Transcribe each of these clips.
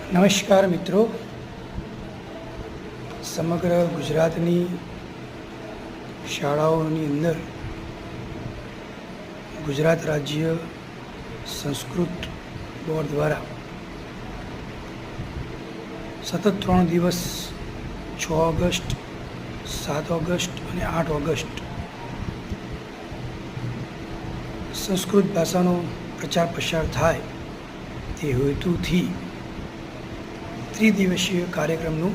નમસ્કાર મિત્રો, સમગ્ર ગુજરાતની શાળાઓની અંદર ગુજરાત રાજ્ય સંસ્કૃત બોર્ડ દ્વારા સતત 3 દિવસ 6 ઓગસ્ટ 7 ઓગસ્ટ અને 8 ઓગસ્ટ સંસ્કૃત ભાષાનો પ્રચાર પ્રસાર થાય તે હેતુથી ત્રિદિવસીય કાર્યક્રમનું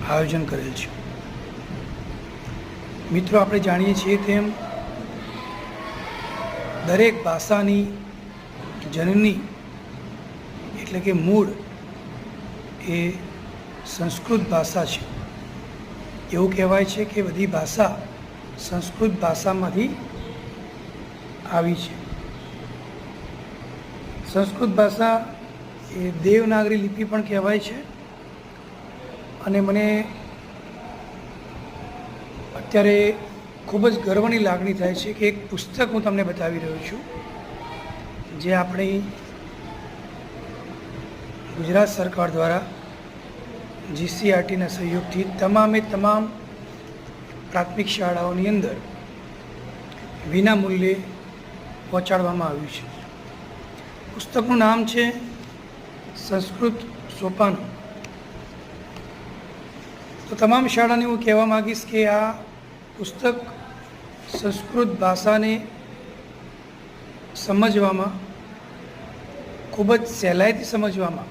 આયોજન કરેલ છે। મિત્રો, આપણે જાણીએ છીએ તેમ દરેક ભાષાની જનની એટલે કે મૂળ એ સંસ્કૃત ભાષા છે। એવું કહેવાય છે કે બધી ભાષા સંસ્કૃત ભાષામાંથી આવી છે। સંસ્કૃત ભાષા એ દેવનાગરી લિપિ પણ કહેવાય છે। અને મને અત્યારે ખૂબ જ ગર્વની લાગણી થાય છે કે એક પુસ્તક હું તમને બતાવી રહ્યો છું, જે આપણી ગુજરાત સરકાર દ્વારા GCERTના સહયોગથી તમામે તમામ પ્રાથમિક શાળાઓની અંદર વિના મૂલ્યે પહોંચાડવામાં આવ્યું છે। પુસ્તકનું નામ છે સંસ્કૃત સોપાનો। તો તમામ શાળાને હું કહેવા માગીશ કે આ પુસ્તક સંસ્કૃત ભાષાને સમજવામાં ખૂબ જ સહેલાઈથી સમજવામાં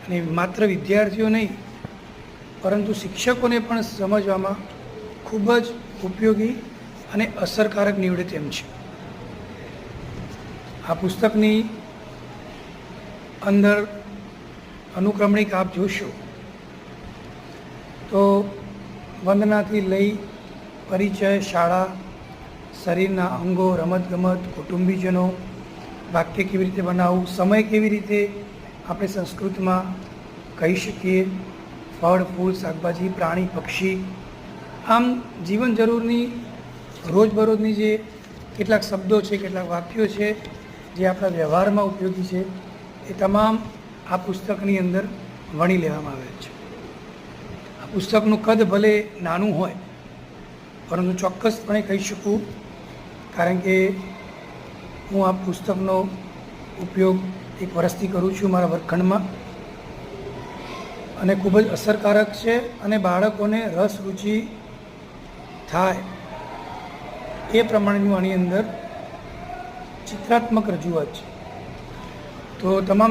અને માત્ર વિદ્યાર્થીઓ નહીં પરંતુ શિક્ષકોને પણ સમજવામાં ખૂબ જ ઉપયોગી અને અસરકારક નીવડે તેમ છે। આ પુસ્તકની અંદર અનુક્રમણિક આપ જોશો તો વંદનાથી લઈ પરિચય, શાળા, શરીરના અંગો, રમતગમત, કુટુંબીજનો, વાક્ય કેવી રીતે બનાવવું, સમય કેવી રીતે આપણે સંસ્કૃતમાં કહી શકીએ, ફળ, ફૂલ, શાકભાજી, પ્રાણી, પક્ષી, આમ જીવન જરૂરની રોજબરોજની જે કેટલાક શબ્દો છે, કેટલાક વાક્યો છે જે આપણા વ્યવહારમાં ઉપયોગી છે, એ તમામ આ પુસ્તકની અંદર વણી લેવામાં આવેલ છે। પુસ્તકનું કદ ભલે નાનું હોય પરંતુ ચોક્કસપણે કહી શકું, કારણ કે હું આ પુસ્તકનો ઉપયોગ 1 વર્ષથી કરું છું મારા વર્ગખંડમાં, અને ખૂબ જ અસરકારક છે અને બાળકોને રસ રુચિ થાય એ પ્રમાણેનું આની અંદર ચિત્રાત્મક રજૂઆત છે। તો તમામ